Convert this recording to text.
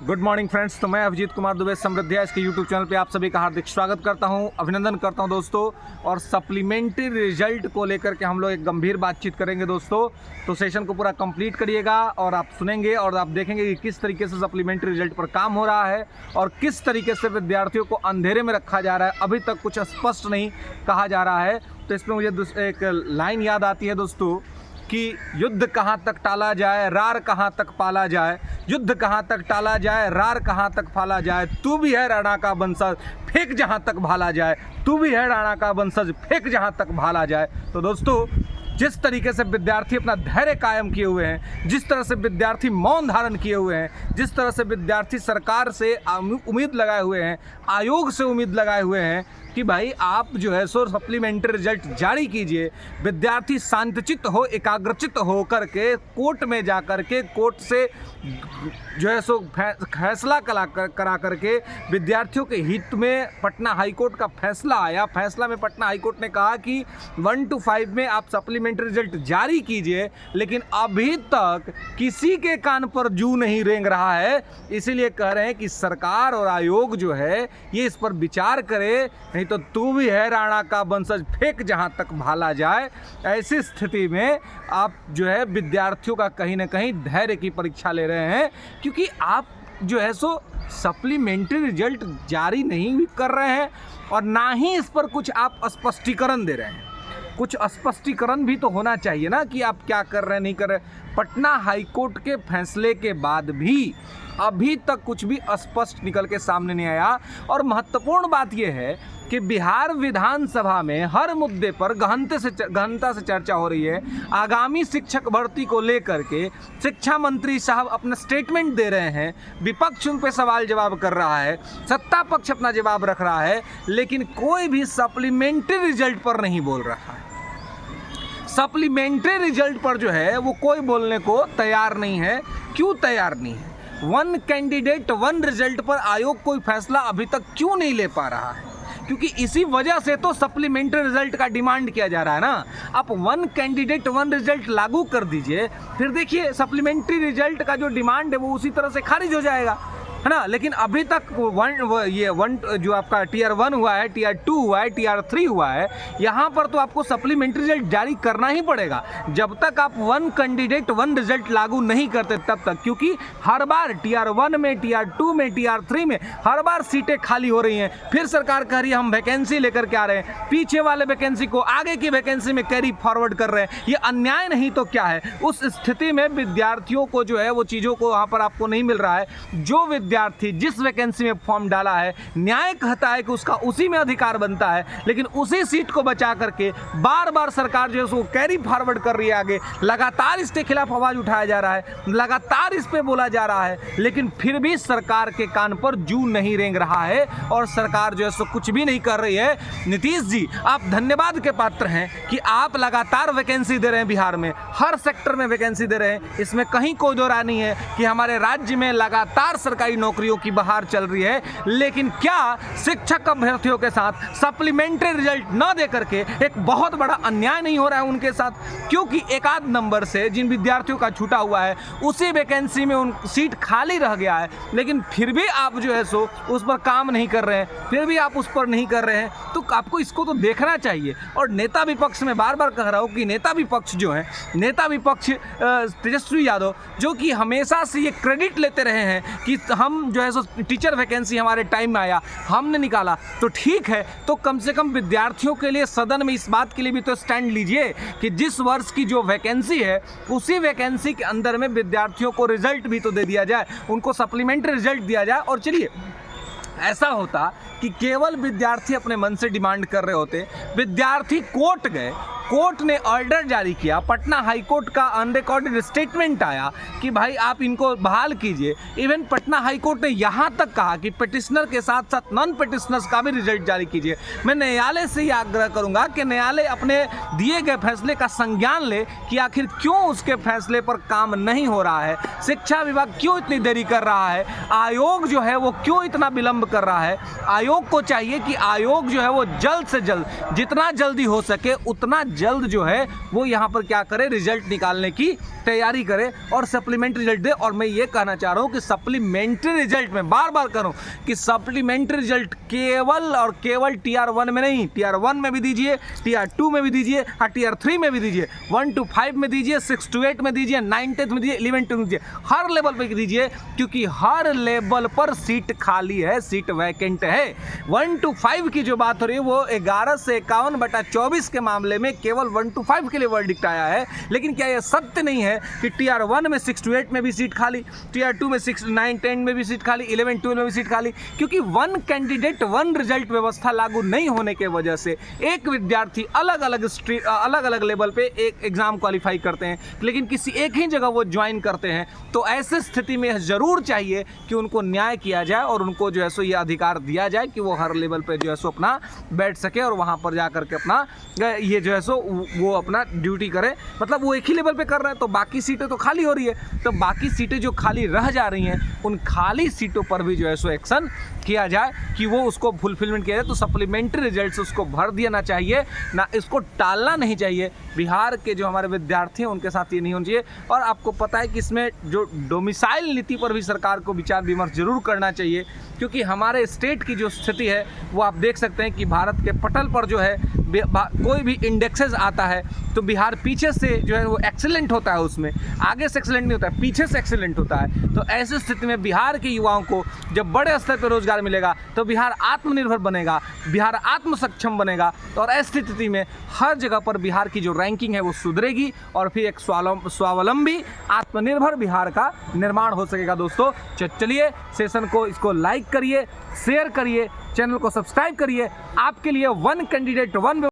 Good morning friends. तो मैं अभिजीत कुमार दुबे समृद्धिया इसके यूट्यूब चैनल पे आप सभी का हार्दिक स्वागत करता हूं, अभिनंदन करता हूं दोस्तों। और सप्लीमेंट्री रिजल्ट को लेकर के हम लोग एक गंभीर बातचीत करेंगे दोस्तों। तो सेशन को पूरा कंप्लीट करिएगा और आप सुनेंगे और आप देखेंगे कि किस तरीके से सप्लीमेंट्री रिजल्ट पर काम हो रहा है और किस तरीके से विद्यार्थियों को अंधेरे में रखा जा रहा है। अभी तक कुछ स्पष्ट नहीं कहा जा रहा है। तो इसमें मुझे एक लाइन याद आती है दोस्तों कि युद्ध कहाँ तक टाला जाए, रार कहाँ तक पाला जाए। युद्ध कहाँ तक टाला जाए, रार कहाँ तक पाला जाए। तू भी है राणा का वंशज, फेंक जहाँ तक भाला जाए। तू भी है राणा का वंशज, फेंक जहाँ तक भाला जाए। तो दोस्तों, जिस तरीके से विद्यार्थी अपना धैर्य कायम किए हुए हैं, जिस तरह से विद्यार्थी मौन धारण किए हुए हैं, जिस तरह से विद्यार्थी सरकार से उम्मीद लगाए हुए हैं, आयोग से उम्मीद लगाए हुए हैं कि भाई आप जो है सो सप्लीमेंट्री रिजल्ट जारी कीजिए। विद्यार्थी शांतचित्त हो, एकाग्रचित्त हो करके कोर्ट में जा कर के कोर्ट से जो है सो फैसला करा करके विद्यार्थियों के हित में पटना हाईकोर्ट का फैसला आया। फैसला में पटना हाईकोर्ट ने कहा कि 1 to 5 में आप सप्लीमेंट्री रिजल्ट जारी कीजिए, लेकिन अभी तक किसी के कान पर जू नहीं रेंग रहा है। इसीलिए कह रहे हैं कि सरकार और आयोग जो है ये इस पर विचार करे, नहीं तो तू भी है राणा का वंशज, फेंक जहां तक भाला जाए। ऐसी स्थिति में आप जो है विद्यार्थियों का कहीं ना कहीं धैर्य की परीक्षा ले रहे हैं, क्योंकि आप जो है सो सप्लीमेंट्री रिजल्ट जारी नहीं भी कर रहे हैं और ना ही इस पर कुछ आप स्पष्टीकरण दे रहे हैं। कुछ स्पष्टीकरण भी तो होना चाहिए ना कि आप क्या कर रहे हैं, नहीं कर रहे। पटना हाईकोर्ट के फैसले के बाद भी अभी तक कुछ भी स्पष्ट निकल के सामने नहीं आया। और महत्वपूर्ण बात यह है कि बिहार विधानसभा में हर मुद्दे पर गहनता से चर्चा हो रही है। आगामी शिक्षक भर्ती को लेकर के शिक्षा मंत्री साहब अपना स्टेटमेंट दे रहे हैं, विपक्ष उन पर सवाल जवाब कर रहा है, सत्ता पक्ष अपना जवाब रख रहा है, लेकिन कोई भी सप्लीमेंट्री रिजल्ट पर नहीं बोल रहा है। सप्लीमेंट्री रिजल्ट पर जो है वो कोई बोलने को तैयार नहीं है। क्यों तैयार नहीं है? 1 कैंडिडेट 1 रिजल्ट पर आयोग कोई फैसला अभी तक क्यों नहीं ले पा रहा है? क्योंकि इसी वजह से तो सप्लीमेंट्री रिजल्ट का डिमांड किया जा रहा है ना। आप 1 कैंडिडेट 1 रिजल्ट लागू कर दीजिए, फिर देखिए सप्लीमेंट्री रिजल्ट का जो डिमांड है वो उसी तरह से खारिज हो जाएगा, है ना। लेकिन अभी तक वन जो आपका टीयर 1 हुआ है, टीयर 2 हुआ है, टीयर 3 हुआ है, यहाँ पर तो आपको सप्लीमेंट्री रिजल्ट जारी करना ही पड़ेगा जब तक आप 1 कैंडिडेट 1 रिजल्ट लागू नहीं करते तब तक। क्योंकि हर बार टीयर 1 में, टीयर 2 में, टीयर 3 में हर बार सीटें खाली हो रही हैं। फिर सरकार कह रही है हम वैकेंसी लेकर के आ रहे हैं, पीछे वाले वैकेंसी को आगे की वैकेंसी में कैरी फॉरवर्ड कर रहे हैं। ये अन्याय नहीं तो क्या है? उस स्थिति में विद्यार्थियों को जो है वो चीज़ों को वहाँ पर आपको नहीं मिल रहा है। जो विद्यार्थी जिस वैकेंसी में फॉर्म डाला है, न्याय कहता है कि उसका उसी में अधिकार बनता है, लेकिन उसी सीट को बचा करके बार बार सरकार जो है उसको कैरी फॉरवर्ड कर रही है आगे। लगातार इसके खिलाफ आवाज उठाया जा रहा है, लगातार इस पे बोला जा रहा है, लेकिन फिर भी सरकार के कान पर जू नहीं रेंग रहा है और सरकार जो है सो कुछ भी नहीं कर रही है। नीतीश जी, आप धन्यवाद के पात्र हैं कि आप लगातार वैकेंसी दे रहे हैं, बिहार में हर सेक्टर में वैकेंसी दे रहे हैं। इसमें कहीं कोई दो राय नहीं है कि हमारे राज्य में लगातार सरकारी नौकरियों की बहार चल रही है। लेकिन क्या शिक्षक अभ्यर्थियों के साथ सप्लीमेंट्री रिजल्ट न दे करके एक बहुत बड़ा अन्याय नहीं हो रहा है उनके साथ? क्योंकि एक आध नंबर से जिन विद्यार्थियों का छूटा हुआ है उसी वैकेंसी में उन सीट खाली रह गया है, लेकिन फिर भी आप जो है सो उस पर काम नहीं कर रहे हैं, फिर भी आप उस पर नहीं कर रहे हैं। तो आपको इसको तो देखना चाहिए। और नेता विपक्ष में बार बार कह रहा हूँ कि नेता विपक्ष जो है, नेता विपक्ष तेजस्वी यादव, जो कि हमेशा से ये क्रेडिट लेते रहे हैं कि हम जो है सो टीचर वैकेंसी हमारे टाइम में आया, हमने निकाला, तो ठीक है, तो कम से कम विद्यार्थियों के लिए सदन में इस बात के लिए भी तो स्टैंड लीजिए कि जिस वर्ष की जो वैकेंसी है उसी वैकेंसी के अंदर में विद्यार्थियों को रिजल्ट भी तो दे दिया जाए, उनको सप्लीमेंट्री रिजल्ट दिया जाए। और चलिए, ऐसा होता कि केवल विद्यार्थी अपने मन से डिमांड कर रहे होते, विद्यार्थी कोर्ट गए, कोर्ट ने ऑर्डर जारी किया, पटना हाईकोर्ट का अनरिकॉर्डेड स्टेटमेंट आया कि भाई आप इनको बहाल कीजिए। इवन पटना हाईकोर्ट ने यहाँ तक कहा कि पिटिशनर के साथ साथ नॉन पिटिशनर्स का भी रिजल्ट जारी कीजिए। मैं न्यायालय से ये आग्रह करूँगा कि न्यायालय अपने दिए गए फैसले का संज्ञान ले कि आखिर क्यों उसके फैसले पर काम नहीं हो रहा है, शिक्षा विभाग क्यों इतनी देरी कर रहा है, आयोग जो है वो क्यों इतना विलंब कर रहा है। आयोग को चाहिए कि आयोग जो है वो जल्द से जल्द, जितना जल्दी हो सके उतना जल्द जो है वो यहाँ पर क्या करे, रिजल्ट निकालने की तैयारी करे और सप्लीमेंट्री रिजल्ट दे। और मैं ये कहना चाह रहा हूँ कि सप्लीमेंट्री रिजल्ट में बार बार करूँ कि सप्लीमेंट्री रिजल्ट केवल और केवल TR1 में नहीं, TR1 में भी दीजिए, TR2 में भी दीजिए, TR3 में भी दीजिए, 1 to 5 में दीजिए, 6 to 8 में दीजिए, 9 10th में दीजिए, 11 to में दीजिए, हर लेवल पर दीजिए, क्योंकि हर लेवल पर सीट खाली है, सीट वैकेंट है। 1 to 5 की जो बात हो रही है वो 1151/24 के मामले में केवल 1 to 5 के लिए वर्डिक्ट आया है। लेकिन क्या यह सत्य नहीं है कि TR1 में 6 to 8 में भी सीट खाली, TR2 में 6 9 10 में भी सीट खाली, 11 12 में भी सीट खाली? क्योंकि 1 कैंडिडेट 1 रिजल्ट व्यवस्था लागू नहीं होने के वजह से एक विद्यार्थी अलग अलग लेवल पे एक एग्जाम क्वालिफाई करते हैं, लेकिन किसी एक ही जगह वो ज्वाइन करते हैं। तो ऐसे स्थिति में ज़रूर चाहिए कि उनको न्याय किया जाए और उनको जो है सो ये अधिकार दिया जाए कि वो हर लेवल पे जो है सो अपना बैठ सके और वहाँ पर जा कर के अपना ये जो है सो वो अपना ड्यूटी करे। मतलब वो एक ही लेवल पे कर रहा है तो बाकी सीटें तो खाली हो रही है, तो बाकी सीटें जो खाली रह जा रही हैं उन खाली सीटों पर भी जो है सो एक्शन किया जाए कि वो उसको फुलफिलमेंट किया जाए। तो सप्लीमेंट्री रिजल्ट से उसको भर देना चाहिए ना, इसको टालना नहीं चाहिए। बिहार के जो हमारे विद्यार्थी हैं उनके साथ ये नहीं होना चाहिए। और आपको पता है कि इसमें जो डोमिसाइल नीति पर भी सरकार को विचार विमर्श जरूर करना चाहिए, क्योंकि हमारे स्टेट की जो स्थिति है वो आप देख सकते हैं कि भारत के पटल पर जो है कोई भी इंडेक्सेस आता है तो बिहार पीछे से जो है वो एक्सीलेंट होता है, उसमें आगे से एक्सीलेंट नहीं होता है, पीछे से एक्सीलेंट होता है। तो ऐसी स्थिति में बिहार के युवाओं को जब बड़े स्तर पर रोजगार मिलेगा तो बिहार आत्मनिर्भर बनेगा, बिहार आत्मसक्षम बनेगा। और ऐसी स्थिति में हर जगह पर बिहार की जो रैंकिंग है वो सुधरेगी और फिर एक स्वावलंबी आत्मनिर्भर बिहार का निर्माण हो सकेगा। दोस्तों चलिए सेशन को इसको लाइक करिए, शेयर करिए, चैनल को सब्सक्राइब करिए। आपके लिए 1 कैंडिडेट 1